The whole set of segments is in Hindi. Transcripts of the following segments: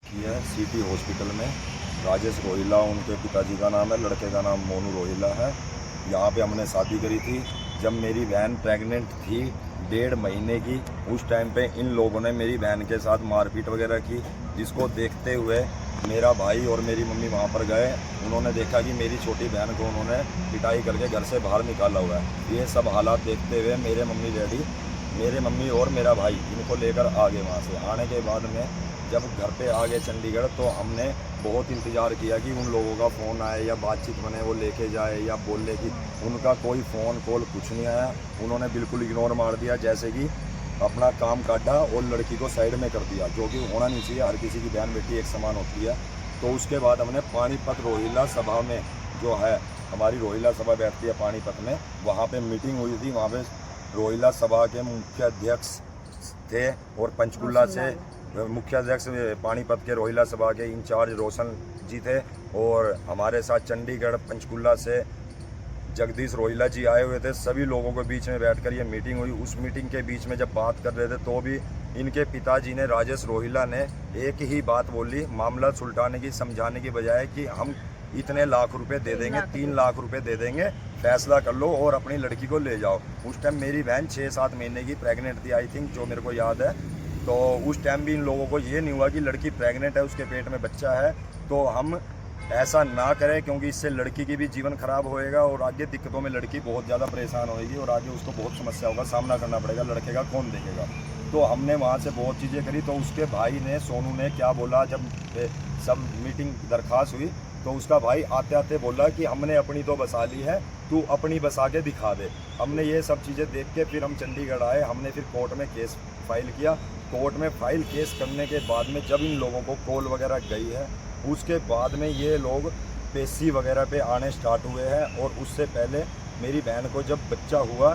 किया है सिटी हॉस्पिटल में। राजेश रोहिला उनके पिताजी का नाम है, लड़के का नाम मोनू रोहिला है। यहाँ पे हमने शादी करी थी जब मेरी बहन प्रेग्नेंट थी 1.5 महीने की। उस टाइम पे इन लोगों ने मेरी बहन के साथ मारपीट वगैरह की, जिसको देखते हुए मेरा भाई और मेरी मम्मी वहाँ पर गए। उन्होंने देखा कि मेरी छोटी बहन को उन्होंने पिटाई करके घर से बाहर निकाला हुआ है। ये सब हालात देखते हुए मेरे मम्मी और मेरा भाई इनको लेकर आ गए। वहाँ से आने के बाद में जब घर पे आ गए चंडीगढ़, तो हमने बहुत इंतज़ार किया कि उन लोगों का फ़ोन आए या बातचीत बने, वो लेके जाए या बोले कि उनका कोई फ़ोन कॉल कुछ नहीं आया। उन्होंने बिल्कुल इग्नोर मार दिया, जैसे कि अपना काम काटा और लड़की को साइड में कर दिया, जो कि होना नहीं चाहिए। हर किसी की बहन बेटी एक समान होती है। तो उसके बाद हमने पानीपत रोहिला सभा में, जो है हमारी रोहिला सभा बैठती है पानीपत में, वहाँ पे मीटिंग हुई थी। वहाँ पे रोहिला सभा के मुख्य अध्यक्ष थे और पंचकुला से मुख्य अध्यक्ष पानीपत के रोहिला सभा के इंचार्ज रोशन जी थे, और हमारे साथ चंडीगढ़ पंचकुला से जगदीश रोहिला जी आए हुए थे। सभी लोगों के बीच में बैठकर ये मीटिंग हुई। उस मीटिंग के बीच में जब बात कर रहे थे तो भी इनके पिताजी ने, राजेश रोहिला ने, एक ही बात बोली, मामला सुलटाने की, समझाने की बजाय कि हम इतने लाख रुपए दे देंगे, 3 लाख रुपए दे देंगे, फैसला कर लो और अपनी लड़की को ले जाओ। उस टाइम मेरी बहन 6-7 महीने की प्रेग्नेंट थी, आई थिंक, जो मेरे को याद है। तो उस टाइम भी इन लोगों को ये नहीं हुआ कि लड़की प्रेग्नेंट है, उसके पेट में बच्चा है, तो हम ऐसा ना करें, क्योंकि इससे लड़की की भी जीवन खराब होएगा और आगे दिक्कतों में लड़की बहुत ज़्यादा परेशान होएगी और आगे उसको बहुत समस्याओं का सामना करना पड़ेगा। लड़के का कौन देखेगा? तो हमने वहाँ से बहुत चीज़ें करी। तो उसके भाई ने, सोनू ने क्या बोला, जब सब मीटिंग दरख्वास्त हुई तो उसका भाई आते आते बोला कि हमने अपनी तो बसा ली है, तू अपनी बसा के दिखा दे। हमने ये सब चीज़ें देख के फिर हम चंडीगढ़ आए। हमने फिर कोर्ट में केस फाइल किया। कोर्ट में फाइल केस करने के बाद में जब इन लोगों को कॉल वगैरह गई है, उसके बाद में ये लोग पेशी वगैरह पे आने स्टार्ट हुए हैं। और उससे पहले मेरी बहन को जब बच्चा हुआ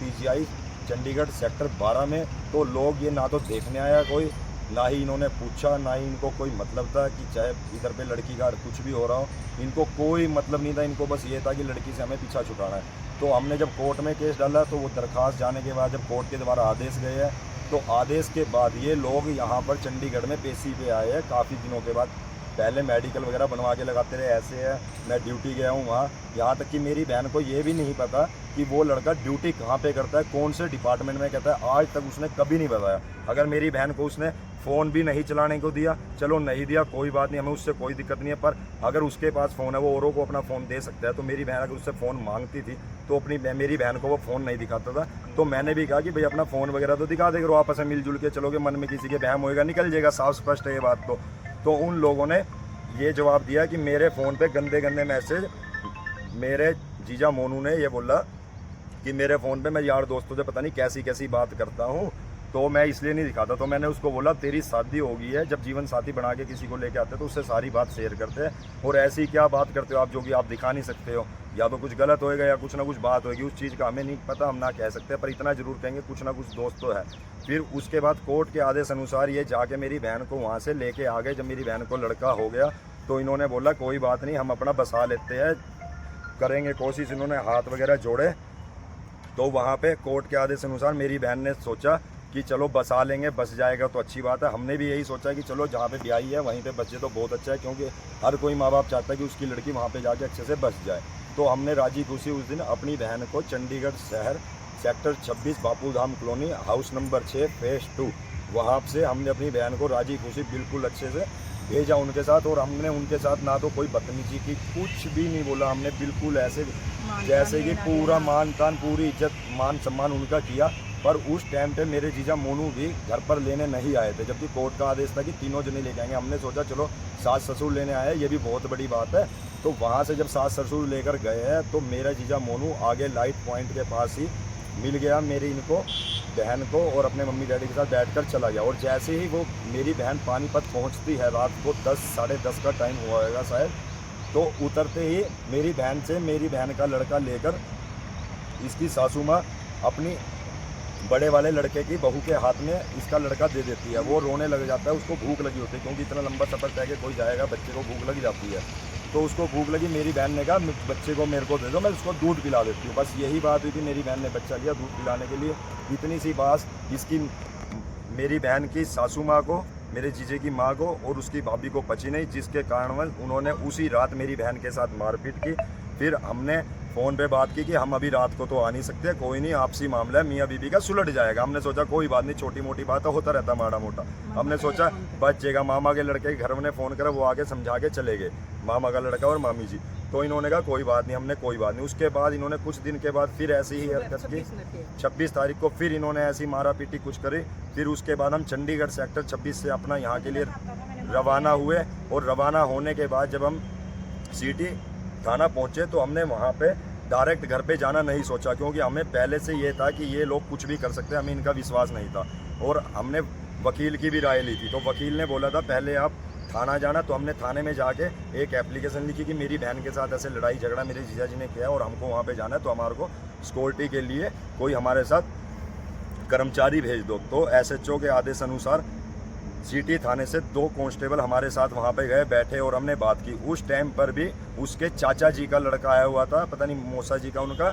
पीजीआई चंडीगढ़ सेक्टर 12 में, तो लोग ये ना तो देखने आया कोई, ना ही इन्होंने पूछा, ना ही इनको कोई मतलब था कि चाहे इधर पे लड़की का कुछ भी हो रहा हो, इनको कोई मतलब नहीं था। इनको बस ये था कि लड़की से हमें पीछा छुड़ाना है। तो हमने जब कोर्ट में केस डाला तो वो दरख्वास्त जाने के बाद जब कोर्ट के द्वारा आदेश गए हैं, तो आदेश के बाद ये लोग यहाँ पर चंडीगढ़ में पेशी पे आए हैं काफ़ी दिनों के बाद। पहले मेडिकल वगैरह बनवा के लगाते रहे, ऐसे है। मैं ड्यूटी गया हूँ वहाँ, यहाँ तक कि मेरी बहन को ये भी नहीं पता कि वो लड़का ड्यूटी कहाँ पे करता है, कौन से डिपार्टमेंट में करता है, आज तक उसने कभी नहीं बताया। अगर मेरी बहन को उसने फ़ोन भी नहीं चलाने को दिया, चलो नहीं दिया कोई बात नहीं, हमें उससे कोई दिक्कत नहीं है, पर अगर उसके पास फ़ोन है, वो औरों को अपना फ़ोन दे सकता है। तो मेरी बहन अगर उससे फ़ोन मांगती थी तो मेरी बहन को वो फ़ोन नहीं दिखाता था। तो मैंने भी कहा कि भाई अपना फ़ोन वगैरह तो दिखा दे, करो, आपस में मिलजुल के चलोगे, मन में किसी के बहम होएगा, निकल जाएगा, साफ स्पष्ट है ये बात। तो उन लोगों ने ये जवाब दिया कि मेरे फ़ोन पे गंदे गंदे मैसेज, मेरे जीजा मोनू ने ये बोला कि मेरे फ़ोन पे मैं यार दोस्तों से पता नहीं कैसी कैसी बात करता हूँ, तो मैं इसलिए नहीं दिखाता। तो मैंने उसको बोला तेरी शादी हो गई है, जब जीवन साथी बना के किसी को लेके आते तो उससे सारी बात शेयर करते हैं, और ऐसी क्या बात करते हो आप जो कि आप दिखा नहीं सकते हो? या तो कुछ गलत होएगा या कुछ ना कुछ बात होएगी, उस चीज़ का हमें नहीं पता, हम ना कह सकते, पर इतना ज़रूर कहेंगे कुछ ना कुछ दोस्त तो है। फिर उसके बाद कोर्ट के आदेश अनुसार ये जाके मेरी बहन को वहाँ से लेके आ गए। जब मेरी बहन को लड़का हो गया तो इन्होंने बोला कोई बात नहीं, हम अपना बसा लेते हैं, करेंगे कोशिश। इन्होंने हाथ वगैरह जोड़े। तो वहाँ पे कोर्ट के आदेश अनुसार मेरी बहन ने सोचा कि चलो बसा लेंगे, बस जाएगा तो अच्छी बात है। हमने भी यही सोचा कि चलो जहाँ पे ब्याही है वहीं पे बचे तो बहुत अच्छा है, क्योंकि हर कोई माँ बाप चाहता है कि उसकी लड़की वहाँ पे जाके अच्छे से बस जाए। तो हमने राजी खुशी उस दिन अपनी बहन को चंडीगढ़ शहर sector 26 Bapu Dham colony house number 6 phase 2, वहाँ से हमने अपनी बहन को राजी खुशी बिल्कुल अच्छे से भेजा उनके साथ। और हमने उनके साथ ना तो कोई बदतमीजी की, कुछ भी नहीं बोला हमने, बिल्कुल ऐसे जैसे कि पूरा मान तान, पूरी इज्जत मान सम्मान उनका किया। पर उस टाइम पे मेरे जीजा मोनू भी घर पर लेने नहीं आए थे, जबकि कोर्ट का आदेश था कि तीनों जने लेके आएंगे। हमने सोचा चलो सास ससुर लेने आए, ये भी बहुत बड़ी बात है। तो वहाँ से जब सास ससुर लेकर गए हैं तो मेरा जीजा मोनू आगे लाइट पॉइंट के पास ही मिल गया मेरी इनको बहन को, और अपने मम्मी डैडी के साथ बैठकर चला गया। और जैसे ही वो मेरी बहन पानीपत पहुंचती है, रात को 10 साढ़े 10 का टाइम हुआ होगा शायद, तो उतरते ही मेरी बहन का लड़का लेकर इसकी सासू माँ अपनी बड़े वाले लड़के की बहू के हाथ में इसका लड़का दे देती है। वो रोने लग जाता है, उसको भूख लगी होती है, क्योंकि इतना लंबा सफ़र तय के कोई जाएगा, बच्चे को भूख लग जाती है। तो उसको भूख लगी, मेरी बहन ने कहा बच्चे को मेरे को दे दो, मैं उसको दूध पिला देती हूँ। बस यही बात हुई थी, मेरी बहन ने बच्चा लिया दूध पिलाने के लिए। इतनी सी बात इसकी मेरी बहन की सासू माँ को मेरे जीजे की माँ को और उसकी भाभी को पची नहीं, जिसके कारणवश उन्होंने उसी रात मेरी बहन के साथ मारपीट की। फिर हमने फ़ोन पे बात की कि हम अभी रात को तो आ नहीं सकते, कोई नहीं, आपसी मामला है, मियाँ बीबी का सुलझ जाएगा। हमने सोचा कोई बात नहीं, छोटी मोटी बात होता रहता माड़ा मोटा, हमने सोचा बच जाएगा। मामा के लड़के के घर में फ़ोन करा, वो आके समझा के चले गए, मामा का लड़का और मामी जी। तो इन्होंने कहा कोई बात नहीं, हमने कोई बात नहीं। उसके बाद इन्होंने कुछ दिन के बाद फिर ऐसी ही हरकत की। 26 तारीख को फिर इन्होंने ऐसी मारा पीटी कुछ करे। फिर उसके बाद हम चंडीगढ़ सेक्टर 26 से अपना यहाँ के लिए रवाना हुए, और रवाना होने के बाद जब हम सिटी थाना पहुँचे तो हमने वहाँ पे डायरेक्ट घर पे जाना नहीं सोचा, क्योंकि हमें पहले से ये था कि ये लोग कुछ भी कर सकते हैं, हमें इनका विश्वास नहीं था। और हमने वकील की भी राय ली थी, तो वकील ने बोला था पहले आप थाना जाना। तो हमने थाने में जाके एक एप्लीकेशन लिखी कि मेरी बहन के साथ ऐसे लड़ाई झगड़ा मेरे जीजा जी ने किया और हमको वहाँ पे जाना है, तो हमारे को सिक्योरिटी के लिए कोई हमारे साथ कर्मचारी भेज दो। तो एसएचओ के आदेश अनुसार सिटी थाने से 2 कांस्टेबल हमारे साथ वहाँ पे गए, बैठे और हमने बात की। उस टाइम पर भी उसके चाचा जी का लड़का आया हुआ था, पता नहीं मौसा जी का, उनका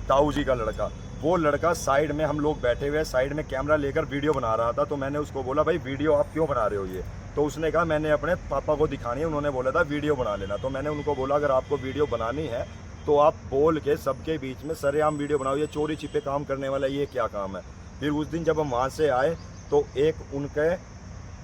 ताऊ जी का लड़का। वो लड़का साइड में, हम लोग बैठे हुए साइड में कैमरा लेकर वीडियो बना रहा था। तो मैंने उसको बोला भाई वीडियो आप क्यों बना रहे हो ये? तो उसने कहा मैंने अपने पापा को दिखानी है, उन्होंने बोला था वीडियो बना लेना। तो मैंने उनको बोला अगर आपको वीडियो बनानी है तो आप बोल के सबके बीच में सरेआम वीडियो बनाओ, ये चोरी छिपे काम करने वाला ये क्या काम है? फिर उस दिन जब हम वहाँ से आए तो एक उनके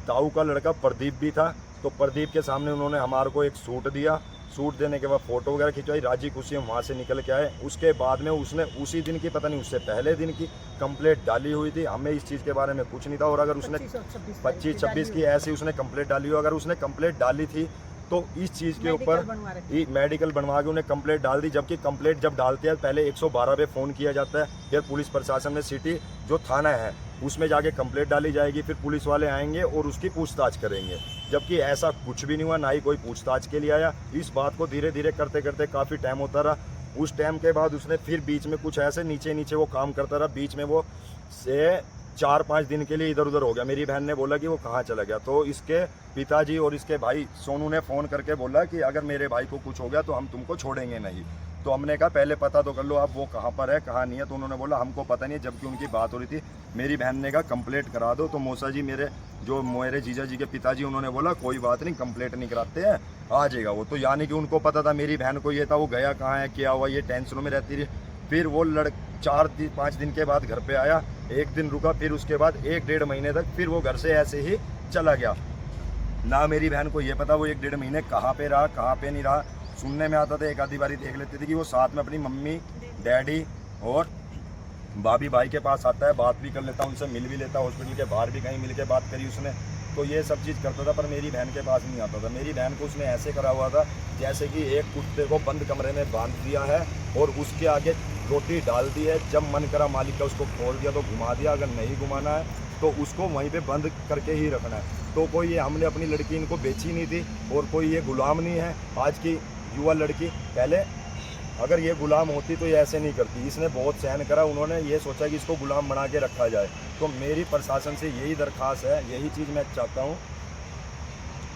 ताऊ का लड़का प्रदीप भी था, तो प्रदीप के सामने उन्होंने हमारे को एक सूट दिया। सूट देने के बाद फ़ोटो वगैरह खिंचवाई, राजी खुशी हम वहाँ से निकल के आए। उसके बाद में उसने उसी दिन की, पता नहीं उससे पहले दिन की कंप्लेंट डाली हुई थी। हमें इस चीज़ के बारे में कुछ नहीं था। और अगर उसने 25-26 की ऐसी उसने कंप्लेंट डाली हो, अगर उसने कंप्लेंट डाली थी तो इस चीज़ के ऊपर मेडिकल बनवा के उन्हें कंप्लेंट डाल दी। जबकि कंप्लेंट जब डालते हैं पहले 112 पे फ़ोन किया जाता है, फिर पुलिस प्रशासन में सिटी जो थाना है उसमें जाके कंप्लेंट डाली जाएगी, फिर पुलिस वाले आएंगे और उसकी पूछताछ करेंगे। जबकि ऐसा कुछ भी नहीं हुआ, ना ही कोई पूछताछ के लिए आया। इस बात को धीरे धीरे करते करते काफ़ी टाइम होता रहा। उस टाइम के बाद उसने फिर बीच में कुछ ऐसे नीचे नीचे वो काम करता रहा। बीच में वो से 4-5 दिन के लिए इधर उधर हो गया। मेरी बहन ने बोला कि वो कहाँ चला गया। तो इसके पिताजी और इसके भाई सोनू ने फ़ोन करके बोला कि अगर मेरे भाई को कुछ हो गया तो हम तुमको छोड़ेंगे नहीं। तो हमने कहा पहले पता तो कर लो आप वो कहाँ पर है कहाँ नहीं है। तो उन्होंने बोला हमको पता नहीं है, जबकि उनकी बात हो रही थी। मेरी बहन ने कहा कंप्लेंट करा दो। तो मौसा जी मेरे जीजा जी के पिताजी, उन्होंने बोला कोई बात नहीं, कंप्लेंट नहीं कराते हैं, आ जाएगा वो। तो यानी कि उनको पता था मेरी बहन को ये था वो गया कहाँ है क्या हुआ, ये टेंशनों में रहती रही। फिर वो 4-5 दिन के बाद घर पे आया, एक दिन रुका, फिर उसके बाद 1-1.5 महीने तक फिर वो घर से ऐसे ही चला गया। ना मेरी बहन को ये पता वो 1-1.5 महीने कहाँ पे रहा कहाँ पे नहीं रहा। सुनने में आता था, एक आधी बारी देख लेते थे कि वो साथ में अपनी मम्मी डैडी और भाभी भाई के पास आता है, बात भी कर लेता, उनसे मिल भी लेता, हॉस्पिटल के बाहर भी कहीं मिल के बात करी उसने। तो ये सब चीज़ करता था, पर मेरी बहन के पास नहीं आता था। मेरी बहन को उसने ऐसे करा हुआ था जैसे कि एक कुत्ते को बंद कमरे में बांध दिया है और उसके आगे रोटी डाल दी है। जब मन करा मालिक का उसको खोल दिया तो घुमा दिया, अगर नहीं घुमाना है तो उसको वहीं पे बंद करके ही रखना है। तो कोई ये हमने अपनी लड़की इनको बेची नहीं थी और कोई ये गुलाम नहीं है आज की युवा लड़की। पहले अगर ये गुलाम होती तो ये ऐसे नहीं करती। इसने बहुत सहन करा, उन्होंने ये सोचा कि इसको गुलाम बना के रखा जाए। तो मेरी प्रशासन से यही दरख्वास्त है, यही चीज़ मैं चाहता हूँ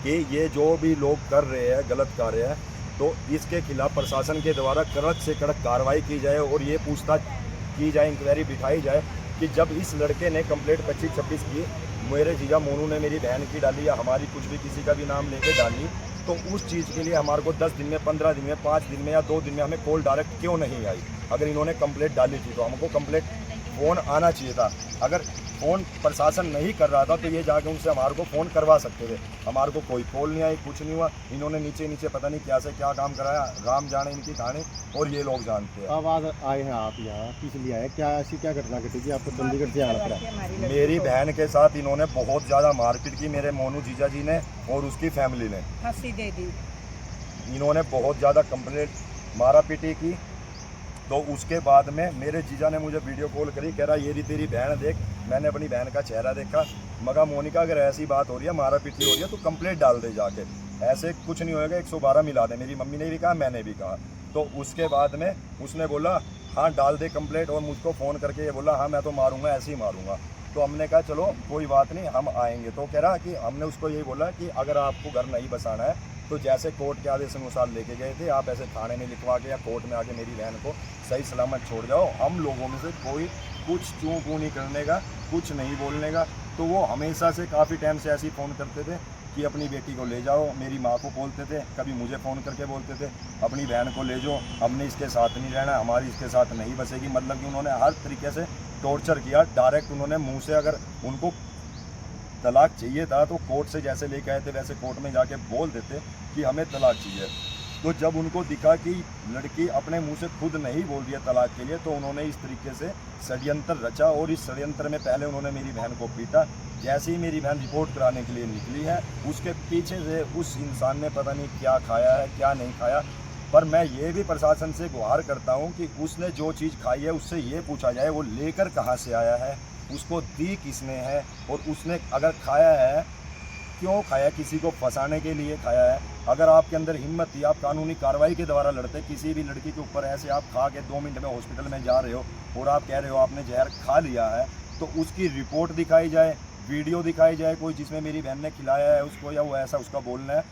कि ये जो भी लोग कर रहे हैं गलत कार्य है, तो इसके खिलाफ प्रशासन के द्वारा कड़क से कड़क कार्रवाई की जाए और ये पूछताछ की जाए, इंक्वायरी बिठाई जाए कि जब इस लड़के ने कंप्लेंट 25-26 की, मेरे जीजा मोनू ने मेरी बहन की डाली या हमारी कुछ भी किसी का भी नाम लेके डाली, तो उस चीज़ के लिए हमारे को 10 दिन में, 15 दिन में, 5 दिन में या 2 दिन में हमें कॉल डायरेक्ट क्यों नहीं आई? अगर इन्होंने कंप्लेंट डाली थी तो हमको कंप्लेंट फ़ोन आना चाहिए था। अगर फ़ोन प्रशासन नहीं कर रहा था तो ये जाके उनसे हमारे को फ़ोन करवा सकते थे। हमारे को कोई कॉल नहीं आई, कुछ नहीं हुआ। इन्होंने नीचे नीचे पता नहीं क्या से क्या काम कराया, राम जाने इनकी कहानी और ये लोग जानते हैं। अब आज आए हैं आप यहाँ किस लिए आए, क्या ऐसी क्या घटना घटी थी आपको चंडीगढ़ से आना पड़ा? मेरी बहन के साथ इन्होंने बहुत ज़्यादा मारपीट की, मेरे मोनू जीजा जी ने और उसकी फैमिली ने। फांसी दे दी। इन्होंने बहुत ज़्यादा कंप्लेंट मारा पीटी की। तो उसके बाद में मेरे जीजा ने मुझे वीडियो कॉल करी, कह रहा ये रही तेरी बहन देख। मैंने अपनी बहन का चेहरा देखा, मगर मोनिका अगर ऐसी बात हो रही है, मारा पीटी हो रही है तो कंप्लेंट डाल दे जाके, ऐसे कुछ नहीं होएगा, 112 मिला दे। मेरी मम्मी ने भी कहा, मैंने भी कहा। तो उसके बाद में उसने बोला हाँ डाल दे कंप्लेंट, और मुझको फ़ोन करके ये बोला हाँ मैं तो मारूंगा, ऐसे ही मारूंगा। तो हमने कहा चलो कोई बात नहीं, हम आएंगे। तो कह रहा कि हमने उसको यही बोला कि अगर आपको घर नहीं बसाना है तो जैसे कोर्ट के आदेश अनुसार लेके गए थे, आप ऐसे थाने में लिखवा के या कोर्ट में आके मेरी बहन को सही सलामत छोड़ जाओ। हम लोगों में से कोई कुछ चूँ नहीं करने का, कुछ नहीं बोलने का। तो वो हमेशा से काफ़ी टाइम से ऐसे ही फ़ोन करते थे कि अपनी बेटी को ले जाओ। मेरी माँ को बोलते थे, कभी मुझे फ़ोन करके बोलते थे अपनी बहन को ले जाओ, हमने इसके साथ नहीं रहना, हमारी इसके साथ नहीं बसेगी। मतलब कि उन्होंने हर तरीके से टॉर्चर किया। डायरेक्ट उन्होंने मुंह से, अगर उनको तलाक चाहिए था तो कोर्ट से जैसे लेके आए थे वैसे कोर्ट में जाके बोल देते कि हमें तलाक चाहिए। तो जब उनको दिखा कि लड़की अपने मुंह से खुद नहीं बोल रही है तलाक के लिए, तो उन्होंने इस तरीके से षड्यंत्र रचा और इस षड्यंत्र में पहले उन्होंने मेरी बहन को पीटा। जैसे ही मेरी बहन रिपोर्ट कराने के लिए निकली है, उसके पीछे से उस इंसान ने पता नहीं क्या खाया है क्या नहीं खाया। पर मैं ये भी प्रशासन से गुहार करता हूँ कि उसने जो चीज़ खाई है उससे ये पूछा जाए वो लेकर कहाँ से आया है, उसको दी किसने है, और उसने अगर खाया है क्यों खाया, किसी को फंसाने के लिए खाया है। अगर आपके अंदर हिम्मत थी, आप कानूनी कार्रवाई के द्वारा लड़ते। किसी भी लड़की के ऊपर ऐसे आप खा के 2 मिनट में हॉस्पिटल में जा रहे हो और आप कह रहे हो आपने जहर खा लिया है, तो उसकी रिपोर्ट दिखाई जाए, वीडियो दिखाई जाए कोई जिसमें मेरी बहन ने खिलाया है उसको, या वो ऐसा उसका बोलना है।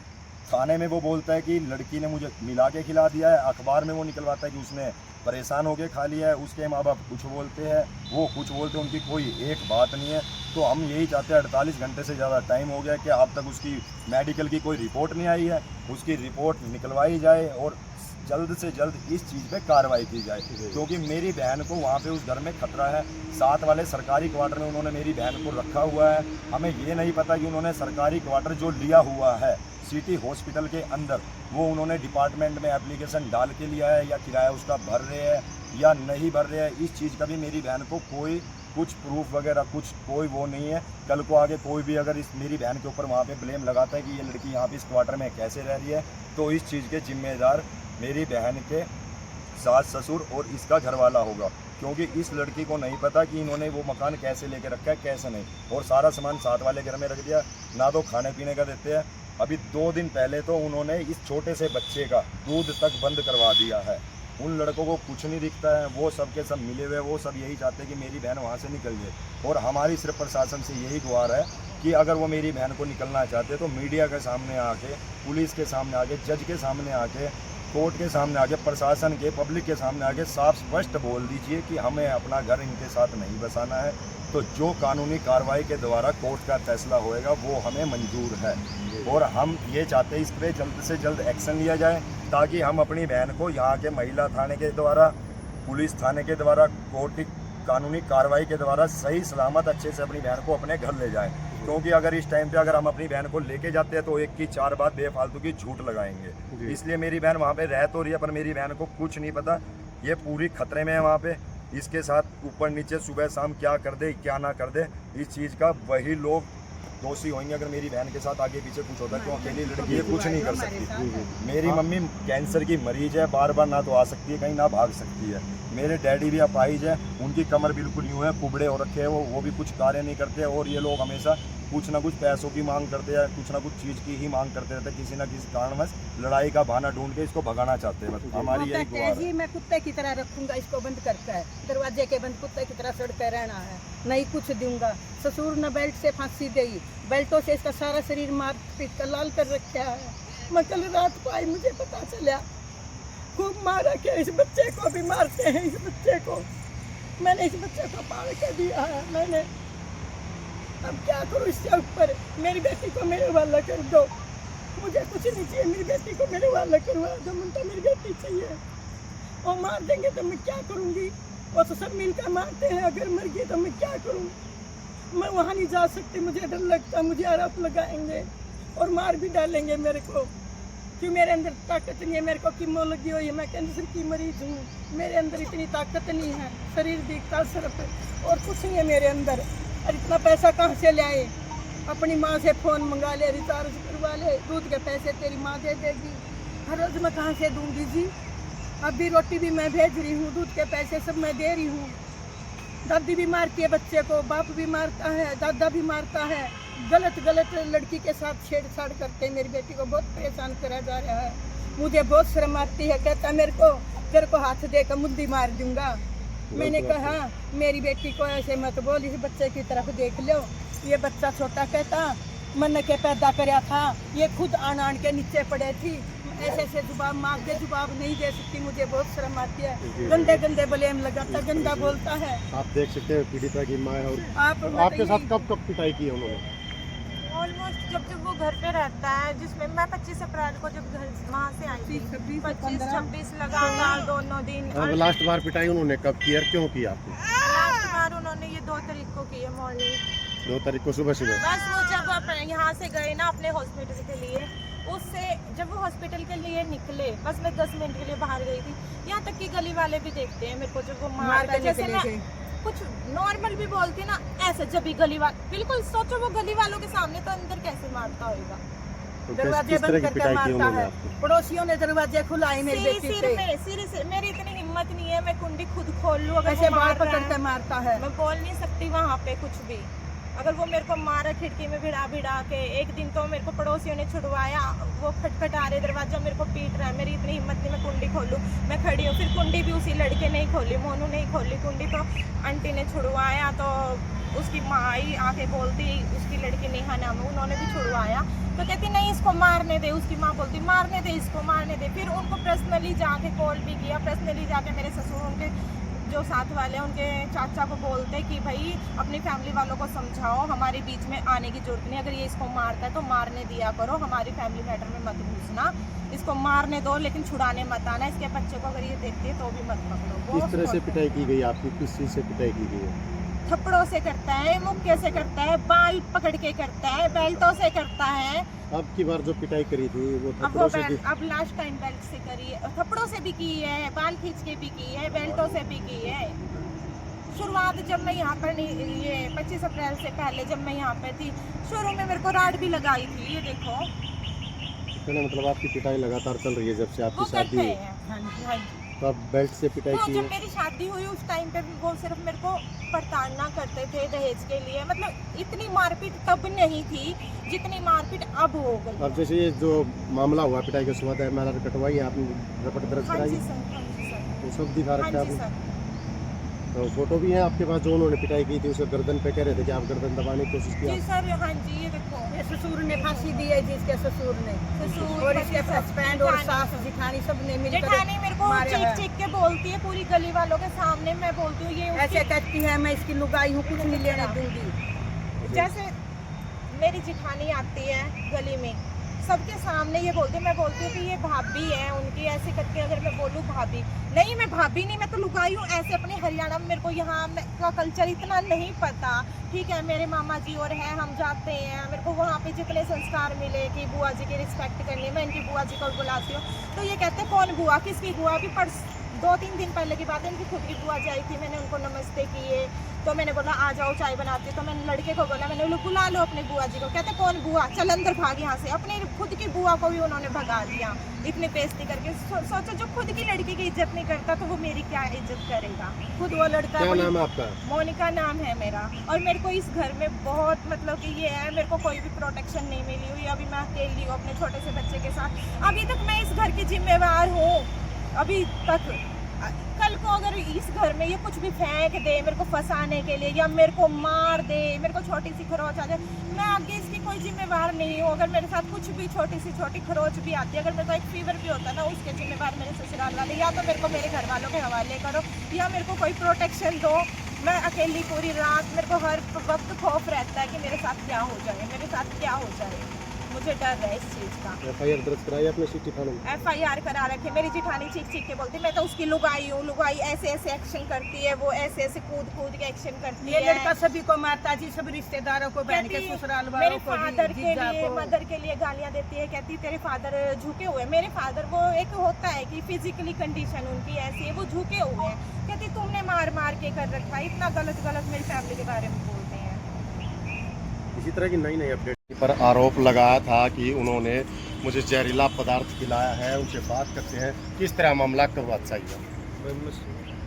थाने में वो बोलता है कि लड़की ने मुझे मिला के खिला दिया है, अखबार में वो निकलवाता है कि उसने परेशान होकर खा लिया है। उसके माँ बाप कुछ बोलते हैं, वो कुछ बोलते हैं, उनकी कोई एक बात नहीं है। तो हम यही चाहते हैं, 48 घंटे से ज़्यादा टाइम हो गया कि अब तक उसकी मेडिकल की कोई रिपोर्ट नहीं आई है, उसकी रिपोर्ट निकलवाई जाए और जल्द से जल्द इस चीज़ पे कार्रवाई की जाए। क्योंकि मेरी बहन को वहाँ पे उस घर में खतरा है। साथ वाले सरकारी क्वार्टर में उन्होंने मेरी बहन को रखा हुआ है। हमें ये नहीं पता कि उन्होंने सरकारी क्वार्टर जो लिया हुआ है सिटी हॉस्पिटल के अंदर, वो उन्होंने डिपार्टमेंट में एप्लीकेशन डाल के लिया है या किराया उसका भर रहे हैं या नहीं भर रहे हैं। इस चीज़ का भी मेरी बहन को कोई कुछ प्रूफ वगैरह कुछ कोई वो नहीं है। कल को आगे कोई भी अगर इस मेरी बहन के ऊपर वहाँ पे ब्लेम लगाता है कि ये लड़की यहाँ पे इस क्वार्टर में कैसे रह रही है, तो इस चीज़ के जिम्मेदार मेरी बहन के सास ससुर और इसका घरवाला होगा। क्योंकि इस लड़की को नहीं पता कि इन्होंने वो मकान कैसे लेके रखा है कैसे नहीं, और सारा सामान साथ वाले घर में रख दिया, ना तो खाने पीने का देते हैं। अभी 2 दिन पहले तो उन्होंने इस छोटे से बच्चे का दूध तक बंद करवा दिया है। उन लड़कों को कुछ नहीं दिखता है, वो सब के सब मिले हुए, वो सब यही चाहते हैं कि मेरी बहन वहाँ से निकल जाए। और हमारी सिर्फ प्रशासन से यही गुहार है कि अगर वो मेरी बहन को निकलना चाहते तो मीडिया के सामने आके, पुलिस के सामने आके, जज के सामने आके, कोर्ट के सामने आके, प्रशासन के, पब्लिक के सामने आके साफ स्पष्ट बोल दीजिए कि हमें अपना घर इनके साथ नहीं बसाना है। तो जो कानूनी कार्रवाई के द्वारा कोर्ट का फैसला होएगा वो हमें मंजूर है। और हम ये चाहते हैं इस पर जल्द से जल्द एक्शन लिया जाए, ताकि हम अपनी बहन को यहाँ के महिला थाने के द्वारा, पुलिस थाने के द्वारा, कोर्ट की कानूनी कार्रवाई के द्वारा सही सलामत अच्छे से अपनी बहन को अपने घर ले जाएं। क्योंकि अगर इस टाइम पे अगर हम अपनी बहन को लेके जाते हैं तो एक की 4 बात बेफालतू की झूठ लगाएंगे। इसलिए मेरी बहन वहाँ पे रह तो रही है, पर मेरी बहन को कुछ नहीं पता, ये पूरी खतरे में है वहाँ पे। इसके साथ ऊपर नीचे सुबह शाम क्या कर दे क्या ना कर दे, इस चीज़ का वही लोग दोषी होंगे। अगर मेरी बहन के साथ आगे पीछे कुछ होता है, क्यों अकेली लड़की ये कुछ नहीं कर सकती। मेरी मम्मी कैंसर की मरीज है, बार बार ना तो आ सकती है कहीं, ना भाग सकती है। मेरे डैडी भी अपाहिज है, उनकी कमर बिल्कुल यूँ है, कुबड़े हो रखे हैं, वो भी कुछ कार्य नहीं करते। और ये लोग हमेशा कुछ ना कुछ पैसों की मांग करते हैं, कुछ ना कुछ चीज़ की ही मांग करते रहते हैं। किसी ना किसी कारणवश लड़ाई का बहाना ढूंढ के इसको भगाना चाहते हैं। मतलब हमारी यही गुहार है। मैं कुत्ते की तरह रखूंगा इसको, बंद करके है दरवाजे के बंद, कुत्ते की तरह सड़के रहना है, नहीं कुछ दूंगा। ससुर ने बेल्ट से फांसी दी, बेल्टों से इसका सारा शरीर मार पीट कर लाल कर रखा है। मैं कल रात को आई, मुझे पता चला खूब मारा के इस बच्चे को भी मारते हैं। इस बच्चे को मैंने इस बच्चे को पाल के दिया है मैंने, अब क्या करूँ इससे ऊपर। मेरी बेटी को मेरे वाला कर दो, मुझे कुछ नहीं चाहिए, मेरी बेटी को मेरे वाला करवा दो, मुझे मेरी बेटी चाहिए। और मार देंगे तो मैं क्या करूँगी, वो तो सब मिलकर मारते हैं, अगर मर गई तो मैं क्या करूँ। मैं वहाँ नहीं जा सकती, मुझे डर लगता, मुझे आरोप लगाएंगे और मार भी डालेंगे मेरे को, कि मेरे अंदर ताकत नहीं है। मेरे को कीमो लगी हुई है, मैं कैंसर की मरीज हूँ, मेरे अंदर इतनी ताकत नहीं है, शरीर दिखता सिर्फ और कुछ नहीं है मेरे अंदर। और इतना पैसा कहाँ से ले आए, अपनी माँ से फ़ोन मंगा ले, रिचार्ज करवा ले, दूध के पैसे तेरी माँ दे देगी, हर रोज़ मैं कहाँ से दूँगी जी। अभी रोटी भी मैं भेज रही हूँ, दूध के पैसे सब मैं दे रही हूँ। दादी भी मारती है बच्चे को, बाप भी मारता है, दादा भी मारता है, गलत लड़की के साथ छेड़छाड़ करके मेरी बेटी को बहुत परेशान करा जा रहा है। मुझे बहुत शर्म आती है, कहता मेरे को तेरे को हाथ देकर मुद्दी मार दूंगा। मैंने कहा मेरी बेटी को ऐसे मत बोल, इस बच्चे की तरफ देख लो, ये बच्चा छोटा कहता मन के पैदा कराया था, ये खुद आन के नीचे पड़े थी, ऐसे ऐसे जवाब मांग के जवाब नहीं दे सकती, मुझे बहुत शर्म आती है। गंदे गंदे ब्लेम लगाता, गंदा बोलता है। आप देख सकते हैं पीड़िता की माँ और आप आपके साथ कब कब पिटाई की है उन्होंने? ऑलमोस्ट जब जब वो घर पे रहता है, जिसमें मैं 25 अप्रैल को जब घर वहाँ से आई थी, 25-26 लगातार दोनों दिन। अब लास्ट बार पिटाई उन्होंने कब की और क्यों की आपको? लास्ट बार उन्होंने ये 2 तारीख को की है मॉर्निंग। 2 तारीख को सुबह सुबह? बस वो जब यहाँ से गए ना अपने हॉस्पिटल के लिए, उससे जब वो हॉस्पिटल के लिए निकले, बस मैं 10 मिनट के लिए बाहर गई थी, यहाँ तक कि गली वाले भी देखते हैं मेरे को जब वो मारता है। जैसे मैं कुछ नॉर्मल भी बोलती ना, ऐसे जब भी गली वाले, बिल्कुल सोचो वो गली वालों के सामने तो अंदर कैसे मारता होगा। तो दरवाजे किस तरह बंद की करके पिटाई की मारता उन्होंने है। आपको? पड़ोसियों ने दरवाजे खुलाए मेरी बेटी सिर से मेरी इतनी हिम्मत नहीं है मैं कुंडी खुद खोल लूं। अगर ऐसे वो बाल मार पकड़ रहा के है, मारता है। मैं बोल नहीं सकती वहाँ पे कुछ भी। अगर वो मेरे को मारा खिड़की में भिड़ा भिड़ा के, एक दिन तो मेरे को पड़ोसियों ने छुड़वाया, वो खटखटा रहे दरवाजा, मेरे को पीट रहा है, मेरी इतनी हिम्मत नहीं मैं कुंडी खोलूं। मैं खड़ी हूँ, फिर कुंडी भी उसी लड़के ने ही खोली, मोनू ने ही खोली कुंडी, तो आंटी ने छुड़वाया। तो उसकी माँ आई आके बोलती, उसकी लड़की नेहा नाम है, उन्होंने भी छुड़वाया। तो कहती नहीं इसको मारने दे, उसकी माँ बोलती मारने दे इसको, मारने दे। फिर उनको पर्सनली जाके कॉल भी किया, पर्सनली जाके मेरे ससुर उनके जो साथ वाले उनके चाचा को बोलते कि भाई अपनी फैमिली वालों को समझाओ, हमारे बीच में आने की जरूरत नहीं, अगर ये इसको मारता है तो मारने दिया करो, हमारी फैमिली मैटर में मत घुसना, इसको मारने दो लेकिन छुड़ाने मत आना, इसके बच्चे को अगर ये देखती है तो भी मत पकड़ो। किस तरह से पिटाई की गई आपकी? किस चीज़ से पिटाई की गई है? थप्पड़ों से करता है, मुक्के से करता है, बाल पकड़ के करता है, बेल्टों से करता है। अब की बार जो पिटाई करी थी वो अब थप्पड़ों से की? अब लास्ट टाइम बेल्ट से करी है, थप्पड़ों से भी की है, बाल खींच के भी की है, बेल्टों से भी की है। शुरुआत जब मैं यहाँ पर ये 25 अप्रैल से पहले जब मैं यहाँ पे थी, शुरू में मेरे को राड भी लगाई थी, ये देखो। कहने मतलब आपकी पिटाई लगातार चल रही है जब से वो आपकी करते शादी हुई? हैं, हाँ जी, हाँ जी। तो आप बेल्ट से पिटाई वो की जब है? मेरी शादी हुई उस टाइम पे वो सिर्फ मेरे को प्रताड़ना करते थे दहेज के लिए, मतलब इतनी मारपीट तब नहीं थी जितनी मारपीट अब हो गई। अब जैसे ये जो मामला हुआ पिटाई के सुबह MLR कटवाई है आपने, रिपोर्ट दर्ज हाँ कराई? जी सर, हाँ जी सर, तो सब दिखा हाँ रखा है जी आपने? सर। तो फोटो भी है आपके पास जो उन्होंने पिटाई की थी, उसे गर्दन पे कह रहे थे कि आप गर्दन दबाने की कोशिश जी की? सर, हाँ जी, ये देखो ये ससुर ने फांसी दी है जिसके ससुर ने, ससुर, और इसके हस्बैंड और जेठानी। सास जिठानी सब ने मिलकर जेठानी मेरे को मारा चीख है। चीख के बोलती है पूरी गली वालों के सामने, मैं बोलती हूँ ये ऐसे कहती है मैं इसकी लुगाई हूँ, कुछ नहीं लेने दूंगी। जैसे मेरी जिठानी आती है गली में, सबके सामने ये बोलती है, मैं बोलती हूँ कि ये भाभी है उनकी, ऐसे करके अगर मैं बोलूँ भाभी, नहीं मैं भाभी नहीं, मैं तो लुगाई हूँ। ऐसे अपने हरियाणा में मेरे को यहाँ का कल्चर इतना नहीं पता, ठीक है, मेरे मामा जी और हैं, हम जाते हैं, मेरे को वहाँ पे जितने संस्कार मिले कि बुआ जी की रिस्पेक्ट करनी, मैं इनकी बुआ जी को बुलाती हूँ, तो ये कहते हैं कौन बुआ, किसकी बुआ? अभी 2-3 दिन पहले की बात है, इनकी खुद की बुआ जी आई थी, मैंने उनको नमस्ते किए, तो मैंने बोला आ जाओ चाय बनाती, तो मैंने लड़के को बोला, मैंने बोला बुला लो अपनी बुआ जी को, कहते कौन बुआ, चल अंदर भाग यहाँ से। अपनी खुद की बुआ को भी उन्होंने भगा दिया इतनी बेइज्जती करके। सोचो जो खुद की लड़की की इज्जत नहीं करता तो वो मेरी क्या इज्जत करेगा। खुद वो लड़का क्या नाम है आपका? मोनिका नाम है मेरा, और मेरे को इस घर में बहुत मतलब कि ये है, मेरे को कोई भी प्रोटेक्शन नहीं मिली हुई। अभी मैं अकेली हूँ अपने छोटे से बच्चे के साथ, अभी तक मैं इस घर की जिम्मेवार हूँ अभी तक। कल को अगर इस घर में ये कुछ भी फेंक दे मेरे को फंसाने के लिए, या मेरे को मार दे, मेरे को छोटी सी खरोच आ जाए, मैं आगे इसकी कोई जिम्मेवार नहीं हूँ। अगर मेरे साथ कुछ भी छोटी सी छोटी खरोच भी आती है, अगर मेरे को एक फीवर भी होता है ना, उसके जिम्मेवार मेरे ससुराल वाले, या तो मेरे को मेरे घर वालों के हवाले करो, या मेरे को कोई प्रोटेक्शन दो। मैं अकेली पूरी रात, मेरे को हर वक्त खौफ रहता है कि मेरे साथ क्या हो जाए, मेरे साथ क्या हो जाए, मुझे डर है इस चीज़ का। FIR दर्ज कराई आपने सिटी थाने में? FIR करा रखे। मेरी जिठानी चीख चीख के बोलती मैं तो उसकी लुगाई हूँ, लुगाई ऐसे ऐसे एक्शन करती है, वो ऐसे ऐसे कूद कूद के एक्शन करती ये है। लड़का सभी को मारता जी, सब रिश्तेदारों को, बहन के कहती है, ससुराल मेरे वालों को, फादर के जीजा लिए, को। मदर के लिए गालियाँ देती है, कहती तेरे फादर झुके हुए। मेरे फादर वो एक होता है कि फिजिकली कंडीशन उनकी ऐसी है, वो झुके हुए हैं। कहती तुमने मार मार के कर रखा है, इतना गलत गलत मेरी फैमिली के बारे में बोलते हैं। इसी तरह की नई नई अपडेट पर आरोप लगाया था कि उन्होंने मुझे जहरीला पदार्थ खिलाया है, उनसे बात करते हैं किस तरह मामला करवा चाहिए। मैं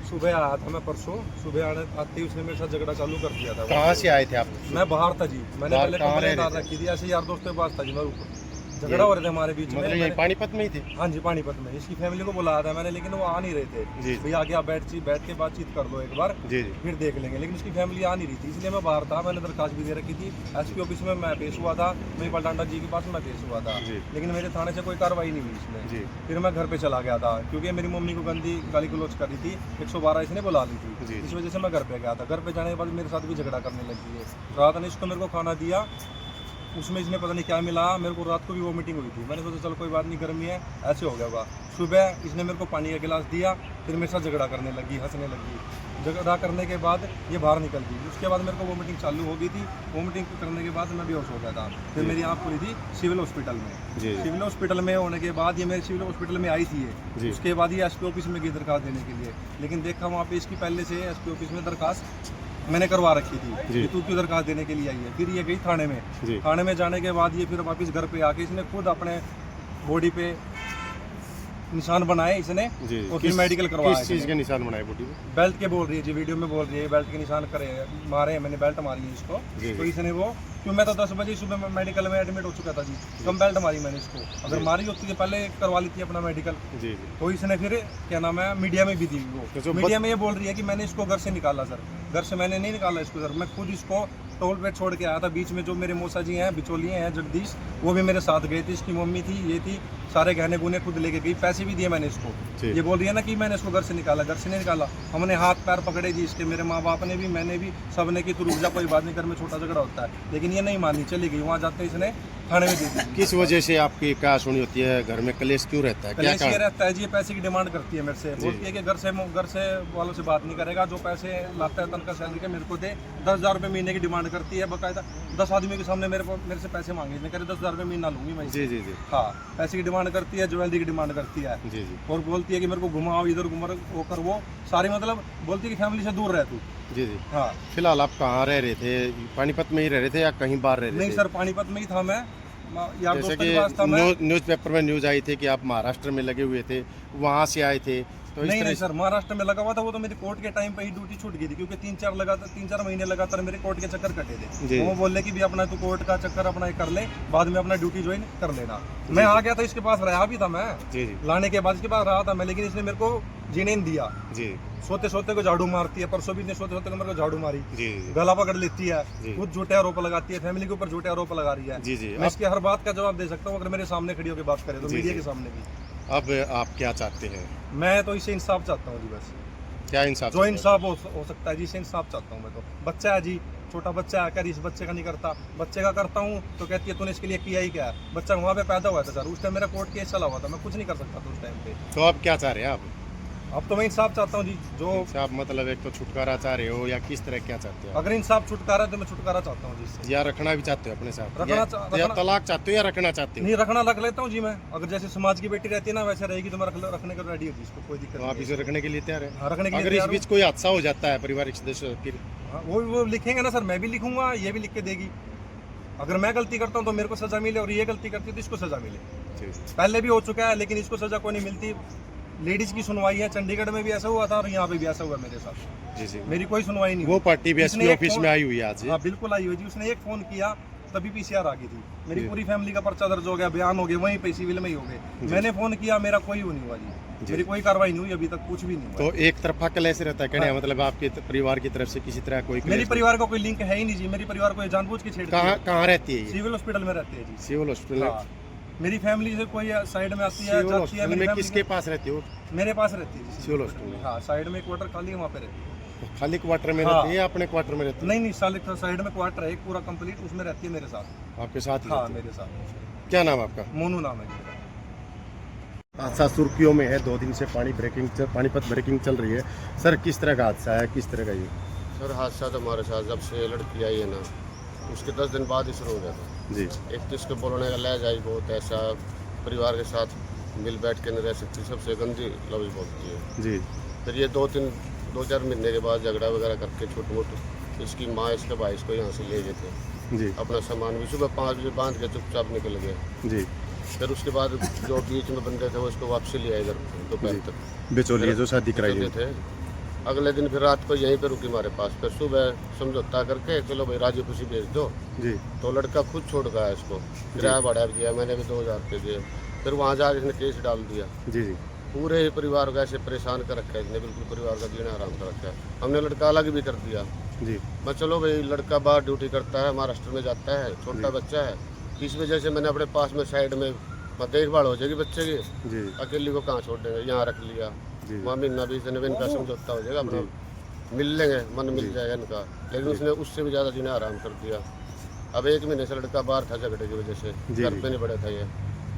सुबह आया था, मैं परसों सुबह आते ही उसने मेरे साथ झगड़ा चालू कर दिया था। कहाँ से आए थे आप? मैं बाहर था जी, मैंने बाहर पहले कहाँ रह कंप्लेंट रहे डाल थे? रखी थी, ऐसे यार दोस्तों के पास था जी मैं झगड़ा हो रहे थे हमारे बीच में। मतलब यही पानीपत में ही थे? हाँ जी, पानीपत में। इसकी फैमिली को बुलाया था मैंने, लेकिन वो आ नहीं रहे थे। जी। भैया आगे आप बैठ के बातचीत कर लो एक बार, जी जी फिर देख लेंगे। लेकिन उसकी फैमिली आ नहीं रही थी, इसलिए मैं बाहर था। मैंने दरखास्त भी दे रखी थी। एसपी ऑफिस में मैं पेश हुआ था, महिपाल टांडा जी के पास मैं पेश हुआ था, जी। लेकिन मेरे थाने से कोई कार्रवाई नहीं हुई इसमें। जी। फिर मैं घर पे चला गया था, क्योंकि मेरी मम्मी को गंदी गाली गलौज करी थी, 112 इसने बुला ली थी। जी। इस वजह से मैं घर पे गया था। घर पे जाने के बाद मेरे साथ भी झगड़ा करने लगी है। रात ने इसको मेरे को खाना दिया, उसमें इसने पता नहीं क्या मिला, मेरे को रात को भी वोमिटिंग हुई थी। मैंने सोचा चलो कोई बात नहीं, गर्मी है, ऐसे हो गया होगा। सुबह इसने मेरे को पानी का गिलास दिया, फिर मेरे साथ झगड़ा करने लगी, हंसने लगी। झगड़ा करने के बाद ये बाहर निकल गई। उसके बाद मेरे को वोमिटिंग चालू हो गई थी। वोमिटिंग करने के बाद मैं बेहोश हो गया था। फिर मेरी आँख खुली थी सिविल हॉस्पिटल में। जी। सिविल हॉस्पिटल में होने के बाद ये मेरे सिविल हॉस्पिटल में आई थी जी। ये। उसके बाद ये एसपी ऑफिस में गई दरखास्त देने के लिए, लेकिन देखा वहाँ पे इसकी पहले से एसपी ऑफिस में दरखास्त मैंने करवा रखी थी जी। कि तू क्यों दरखास्त देने के लिए आई है। फिर ये गई थाने में। जी। थाने में जाने के बाद ये फिर वापस घर पे आके इसने खुद अपने बॉडी पे निशान बनाए इसने, जी। और फिर मेडिकल करवाया। किस चीज़ के निशान बनाए बॉडी पे? बेल्ट के बोल रही है जी, वीडियो में बोल रही है बेल्ट के निशान करे मारे हैं, मैंने बेल्ट मारी है इसको। जी। तो इसने वो क्यों, मैं तो 10 बजे सुबह में मेडिकल में एडमिट हो चुका था जी, कम बेल्ट मारी मैंने इसको। अगर जी। मारी होती है पहले करवा ली थी अपना मेडिकल। जी जी तो इसने फिर क्या नाम है, मीडिया में भी दी तो जो वो। मीडिया में ये बोल रही है कि मैंने इसको घर से निकाला सर। घर से मैंने नहीं निकाला इसको सर, मैं खुद इसको टोल पे छोड़ के आया था। बीच में जो मेरे मौसा जी हैं, बिचौलिए हैं जगदीश, वो भी मेरे साथ गए थे। इसकी मम्मी थी, ये थी, सारे गहने गुने खुद लेके गई, पैसे भी दिए मैंने इसको। जी। ये बोल रही है ना कि मैंने इसको घर से निकाला, घर से नहीं निकाला। हमने हाथ पैर पकड़े जी इसके, मेरे माँ बाप ने भी, मैंने भी, सब ने कि तू रुक जा, कोई बात नहीं, घर में छोटा झगड़ा होता है। लेकिन ये नहीं मानी, चली गई। वहाँ जाते इसने थाने में दी थी। किस वजह से आपकी क्या सुनी होती है? घर में कलेश क्यों रहता है? क्या कलेश ये कारण? रहता है जी, ये पैसे की डिमांड करती है मेरे से। जी। बोलती है कि घर से वालों से बात नहीं करेगा, जो पैसे लाता है तनख्वाह सैलरी के मेरे को दे। 10,000 रुपये महीने की डिमांड करती है बकायदा। 10 आदमी के सामने मेरे से पैसे मांगे, इसने कह 10,000 रुपये महीना लूंगी मैं। जी जी जी हाँ, पैसे की डिमांड करती है, ज्वेलरी की डिमांड करती है, जी जी और बोलती है कि मेरे को घुमाओ, इधर घुमा, वो कर वो सारी, मतलब बोलती है कि फैमिली से दूर रह तू। जी जी। हाँ। फिलहाल आप कहाँ रह रहे थे? पानीपत में ही रह रहे थे या कहीं बाहर रह रहे थे? नहीं सर, पानीपत में ही था मैं, यार जैसे दोस्तों के पास था कि मैं। न्यूज़पेपर में न्यूज़ आई थी कि आप महाराष्ट्र में लगे हुए थे, वहाँ से आए थे, तो इस नहीं तरह नहीं सर, महाराष्ट्र में लगा हुआ था। वो तो मेरी कोर्ट के टाइम पे ही ड्यूटी छूट गई थी, क्योंकि 3-4 महीने लगातार मेरे कोर्ट के चक्कर कटे थे। जी। तो वो बोले कि भी अपना तू कोर्ट का चक्कर अपना कर ले, बाद में अपना ड्यूटी ज्वाइन कर लेना। मैं आ गया था, इसके पास रहा भी था मैं। जी जी लाने के बाद इसके पास रहा था मैं, लेकिन इसने मेरे को जीने नहीं दिया। जी सोते सोते को झाड़ू मारती है, परसों भी इसने सोते सोते को मेरे को झाड़ू मारी, जी जी गला पकड़ लेती है, जी। खुद झूठे आरोप लगाती है, फैमिली के ऊपर झूठे आरोप लगा रही है। जी जी। मैं इसकी हर बात का जवाब दे सकता हूँ, अगर मेरे सामने खड़ी होकर बात करे तो, जी, मीडिया जी। के सामने भी। अब आप क्या चाहते हैं? मैं तो इससे इंसाफ चाहता हूँ जी, बस क्या इंसाफ? जो इंसाफ हो सकता है जी, इससे इंसाफ चाहता हूँ मैं। तो बच्चा है जी, छोटा बच्चा है, कर इस बच्चे का नहीं करता, बच्चे का करता हूँ तो कहती है तूने इसके लिए किया ही क्या है। बच्चा वहाँ पे पैदा हुआ था सर, उस टाइम मेरा कोर्ट केस चला हुआ था, मैं कुछ नहीं कर सकता था उस टाइम पे। तो आप क्या चाह रहे हैं? आप अब तो मैं इंसाफ चाहता हूँ जी, जो इंसाफ मतलब एक तो छुटकारा चाह रहे हो या किस तरह क्या चाहते हो? अगर इंसाफ छुटकारा है तो मैं छुटकारा चाहता हूँ जी इससे। या रखना भी चाहते हो अपने साथ? रखना या तलाक चाहते हो या रखना चाहते हो? नहीं, रखना रख लेता हूँ जी मैं। अगर जैसे समाज की बेटी रहती है ना, वैसे रहेगी तो मैं रखने को रेडी होगी, इसको कोई दिक्कत तो आप नहीं इसे रखने के लिए तैयार है? है। हाँ, रखने के लिए अगर इस तैयार हूँ। बीच कोई हादसा हो जाता है पारिवारिक सदस्य, फिर हाँ, वो लिखेंगे ना सर, मैं भी लिखूंगा, ये भी लिख के देगी। अगर मैं गलती करता हूँ तो मेरे को सजा मिले, और ये गलती करती है तो इसको सजा मिले। पहले भी हो चुका है, लेकिन इसको सजा कोई नहीं मिलती। लेडीज की सुनवाई है, चंडीगढ़ में भी ऐसा हुआ था और यहाँ पे भी ऐसा हुआ मेरे साथ। जी जी। मेरी कोई सुनवाई नहीं वो हुई। पार्टी भी इसने एसपी एक ऑफिस फोन- में आई हुई है आज? हाँ बिल्कुल आई हुई जी। उसने एक फोन किया तभी पीसीआर आ गई थी। मेरी जी। पूरी फैमिली का पर्चा दर्ज हो गया, बयान हो गए, वहीं पे सिविल में ही हो गए। मैंने फोन किया, मेरा कोई वो नहीं हुआ जी, मेरी कोई कार्रवाई नहीं हुई अभी तक, कुछ भी नहीं हुआ। तो एक तरफा कलेश रहता है कहने का मतलब आपके परिवार की तरफ से किसी तरह कोई मेरी कलेश परिवार का कोई लिंक है ही नहीं जी, मेरी परिवार को ये जानबूझ के छेड़ती कहाँ है। कहाँ रहती है ये? सिविल हॉस्पिटल में रहती है जी। सिविल हॉस्पिटल हाँ। मेरी फैमिली से कोई साइड में आती है, सिविल जाती है। हॉस्पिटल मेरी में family किसके पास रहती हो? मेरे पास रहती है जी, सिविल हॉस्पिटल में? हाँ, साइड में क्वार्टर खाली है, वहाँ पे रहती है। खाली क्वार्टर में हाँ। रहती है या अपने क्वार्टर में रहती है? नहीं नहीं, साइड में क्वार्टर है एक पूरा कंप्लीट, उसमें रहती है मेरे साथ। आपके साथ ही हाँ, रहती है? मेरे साथ। क्या नाम आपका? मोनू नाम है मेरा। हादसा सुर्खियों में है, 2 दिन से पानीपत ब्रेकिंग चल रही है। सर किस तरह का हादसा है, किस तरह का ये? सर हादसा तो हमारे साथ जब से लड़की आई है ना, उसके 10 दिन बाद ही शुरू हो गया था जी। एक तो इसके बोलने का लहजा ही बहुत ऐसा, परिवार के साथ मिल बैठ के नहीं रह सकती, सबसे गंदी लफ्ज़ बोलती है जी। फिर ये 2-4 महीने के बाद झगड़ा वगैरह करके छोटे मोटे इसकी माँ इसके भाई इसको यहाँ से ले गए थे। जी अपना सामान भी सुबह 5 बजे बांध के चुपचाप निकल गए। जी। फिर उसके बाद जो बीच में बंदे थे वो इसको वापसी ले आए इधर दोपहर तक। बिचौलिए जो शादी कराई जो है। थे अगले दिन फिर रात को यहीं पे रुकी हमारे पास। फिर सुबह समझौता करके चलो भाई राजी खुशी भेज दो। जी तो लड़का खुद छोड़ गया इसको, किराया भाड़ा भी दिया, मैंने भी 2000 रुपये दिए। फिर वहाँ जाकर इसने केस डाल दिया। जी जी पूरे ही परिवार को ऐसे परेशान कर रखा है इसने, बिल्कुल परिवार का जीना आराम कर रखा है। हमने लड़का अलग भी कर दिया। जी मैं चलो भाई लड़का बाहर ड्यूटी करता है, महाराष्ट्र में जाता है, छोटा बच्चा है, इस वजह से मैंने अपने पास में साइड में देखभाल हो जाएगी बच्चे की, जी अकेली को कहाँ छोड़ देंगे, यहाँ रख लिया। जी वहाँ महीना 20 दिन में इनका समझौता हो जाएगा, अपना मिल लेंगे, मन मिल जाएगा इनका। लेकिन उसने उससे भी ज़्यादा जीना आराम कर दिया। अब 1 महीने से लड़का बाहर था झगड़े की वजह से, जी, घर जी। पे नहीं पड़ा था ये।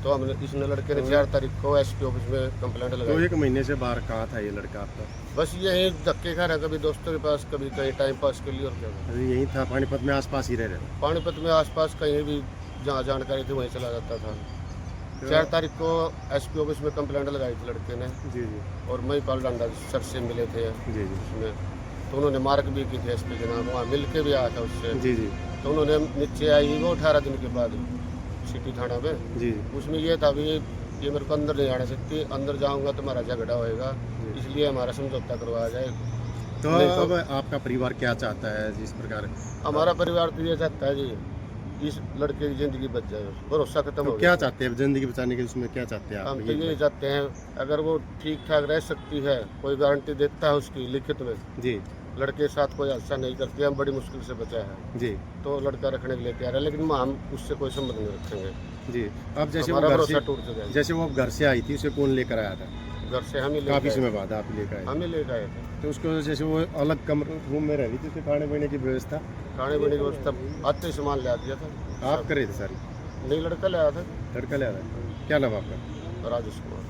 तो हमने इसने लड़के ने 4 तारीख को SP ऑफिस में कंप्लेंट तो लगाई। 1 महीने से बाहर कहाँ था ये लड़का आपका? बस यही धक्के खा रहा, कभी दोस्तों के पास, कभी कहीं टाइम पास के लिए, और क्या। अरे यहीं था, पानीपत में आसपास ही रह रहे? पानीपत में आसपास कहीं भी जहाँ जानकारी थी वहीं चला जाता था। 4 तारीख को SP ऑफिस में कंप्लेंट लगाई थी लड़के ने, जी जी और महिपाल डांडा सर से मिले थे जी जी उसमें। तो उन्होंने मार्क भी की थी SP के नाम, वहाँ मिल के भी आया था उससे। जी जी तो उन्होंने नीचे आई वो 18 दिन के बाद सिटी थाना में। जी उसमें ये था भी ये मेरे को अंदर नहीं आने सकती, अंदर जाऊंगा तो हमारा झगड़ा होएगा, इसलिए हमारा समझौता करवाया जाए। तो नहीं तो- अब आपका परिवार क्या चाहता है जिस प्रकार? हमारा परिवार तो ये चाहता है जी इस लड़के की ज़िंदगी बच जाए, भरोसा खत्म तो हो क्या गया। चाहते हैं जिंदगी बचाने के, उसमें क्या चाहते हैं आप? हम तो यही चाहते हैं अगर वो ठीक ठाक रह सकती है, कोई गारंटी देता है उसकी लिखित में, जी लड़के के साथ कोई हादसा नहीं करती, हम बड़ी मुश्किल से बचा है, जी तो लड़का रखने के लिए तैयार है। लेकिन हम उससे कोई संबंध नहीं रखेंगे, जी। अब जैसे वो हमारा घर भरोसा से टूट चुका है। जैसे वो घर से आई थी, उसे कौन लेकर आया था? घर से हम ही काफी लेकर समय आए, बाद आप लेकर आए? हम ही लेकर आए थे। तो उसको जैसे वो अलग कमरे रूम में रह रही थी, उसके खाने पीने की व्यवस्था खाने पीने की व्यवस्था आते ही सामान ले दिया था। आप करे थे सारी? नहीं, लड़का ले आया था, लड़का ले आया था। क्या नाम आपका? राजेश कुमार।